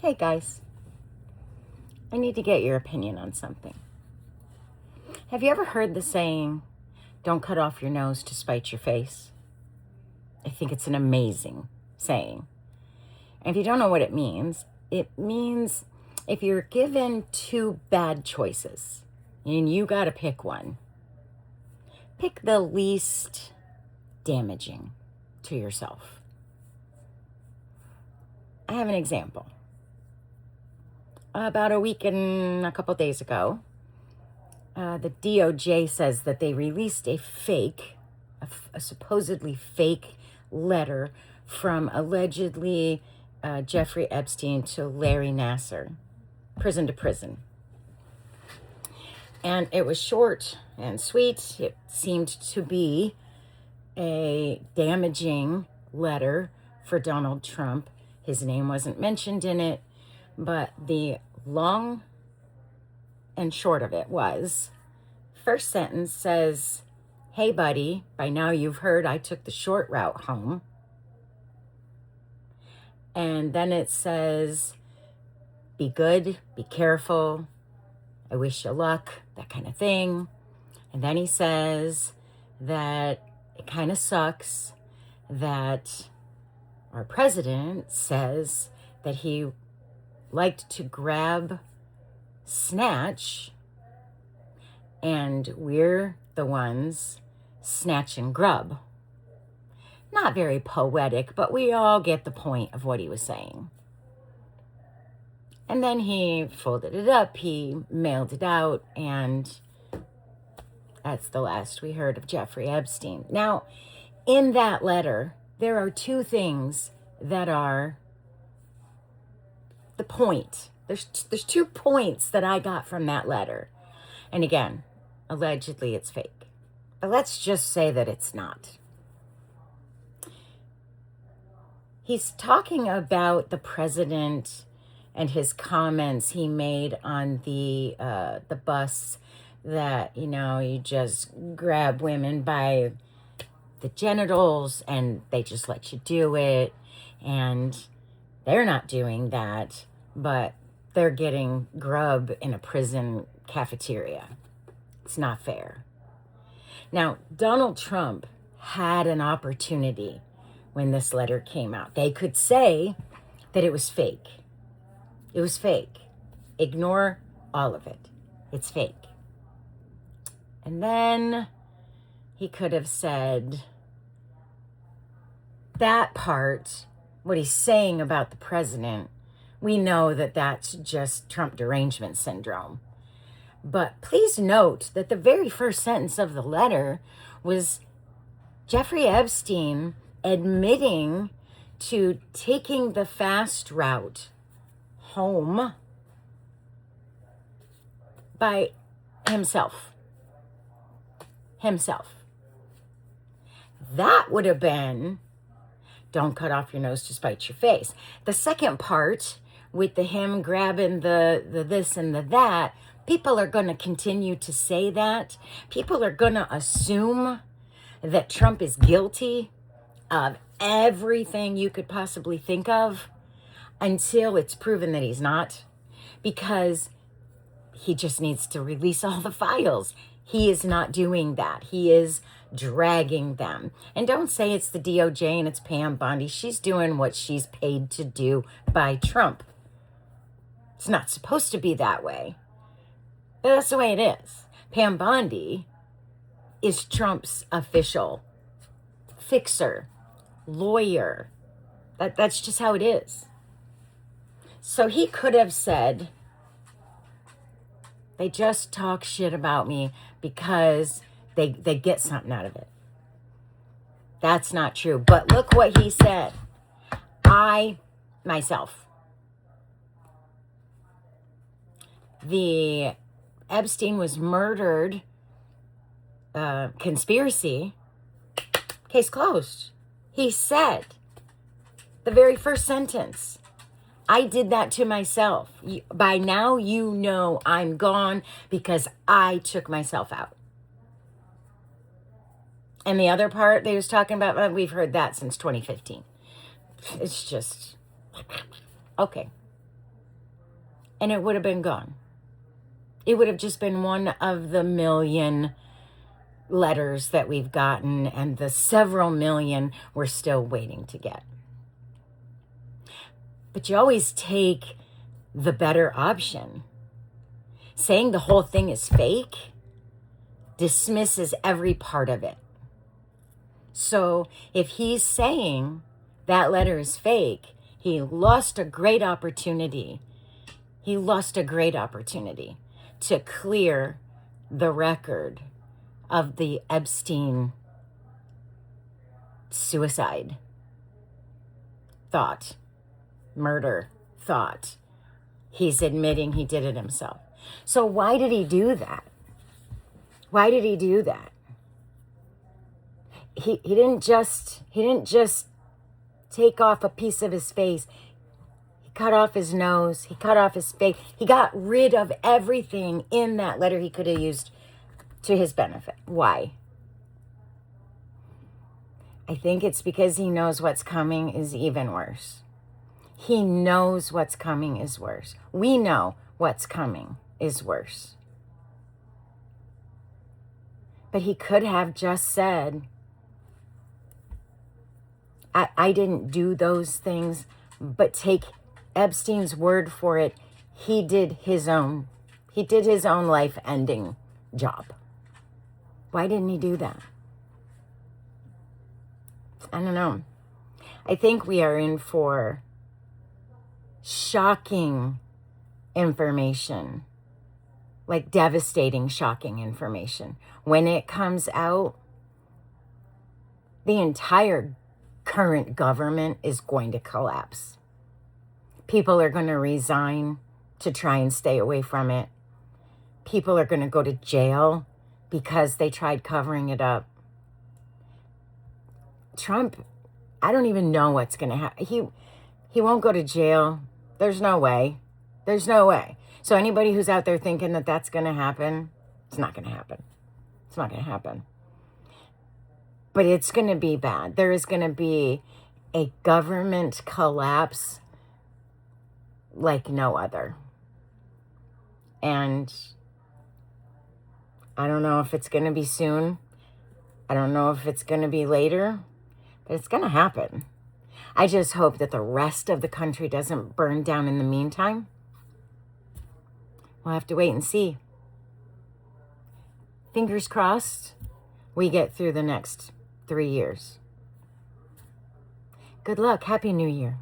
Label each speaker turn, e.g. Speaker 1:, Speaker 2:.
Speaker 1: Hey guys, I need to get your opinion on something. Have you ever heard the saying, don't cut off your nose to spite your face? I think it's an amazing saying. And if you don't know what it means if you're given two bad choices and you got to pick one, pick the least damaging to yourself. I have an example. About a week and a couple days ago, the DOJ says that they released a supposedly fake letter from allegedly Jeffrey Epstein to Larry Nassar, prison to prison. And it was short and sweet. It seemed to be a damaging letter for Donald Trump. His name wasn't mentioned in it, but the long and short of it was, first sentence says, hey buddy, by now you've heard I took the short route home. And then it says, be good, be careful, I wish you luck, that kind of thing. And then he says that it kind of sucks that our president says that he liked to grab, snatch, and we're the ones snatch and grub. Not very poetic, but we all get the point of what he was saying. And then he folded it up, he mailed it out, and that's the last we heard of Jeffrey Epstein. Now, in that letter, there are two things that are the point. There's 2 points that I got from that letter. And again, allegedly it's fake. But let's just say that it's not. He's talking about the president and his comments he made on the bus that, you just grab women by the genitals and they just let you do it. And they're not doing that, but they're getting grub in a prison cafeteria. It's not fair. Now, Donald Trump had an opportunity when this letter came out. They could say that it was fake. It was fake. Ignore all of it. It's fake. And then he could have said that part, what he's saying about the president, we know that that's just Trump derangement syndrome. But please note that the very first sentence of the letter was Jeffrey Epstein admitting to taking the fast route home by himself. That would have been, don't cut off your nose to spite your face. The second part, with the him grabbing the this and the that, people are going to continue to say that. People are going to assume that Trump is guilty of everything you could possibly think of until it's proven that he's not, because he just needs to release all the files. He is not doing that. He is dragging them. And don't say it's the DOJ and it's Pam Bondi. She's doing what she's paid to do by Trump. It's not supposed to be that way, but that's the way it is. Pam Bondi is Trump's official fixer, lawyer. That's just how it is. So he could have said, they just talk shit about me because they get something out of it. That's not true. But look what he said. The Epstein was murdered, conspiracy, case closed. He said, the very first sentence, I did that to myself. By now, you know I'm gone because I took myself out. And the other part they was talking about, we've heard that since 2015. It's just, okay. and it would have been gone. It would have just been one of the million letters that we've gotten and the several million we're still waiting to get. But you always take the better option. Saying the whole thing is fake dismisses every part of it. So if he's saying that letter is fake, he lost a great opportunity. He lost a great opportunity to clear the record of the Epstein suicide thought, murder thought. He's admitting he did it himself. So why did he do that? Why did he do that? He didn't just take off a piece of his face. He cut off his nose. He cut off his face. He got rid of everything in that letter he could have used to his benefit. Why? I think it's because he knows what's coming is even worse. He knows what's coming is worse. We know what's coming is worse. But he could have just said, I didn't do those things, but take Epstein's word for it. He did his own life-ending job. Why didn't he do that? I don't know. I think we are in for shocking information, like devastating, shocking information. When it comes out, the entire current government is going to collapse. People are going to resign to try and stay away from it. People are going to go to jail because they tried covering it up. Trump, I don't even know what's going to happen. He won't go to jail. There's no way. There's no way. So anybody who's out there thinking that that's going to happen, it's not going to happen. It's not going to happen. But it's going to be bad. There is going to be a government collapse like no other. And I don't know if it's going to be soon. I don't know if it's going to be later, but it's going to happen. I just hope that the rest of the country doesn't burn down in the meantime. We'll have to wait and see. Fingers crossed we get through the next 3 years. Good luck. Happy New Year.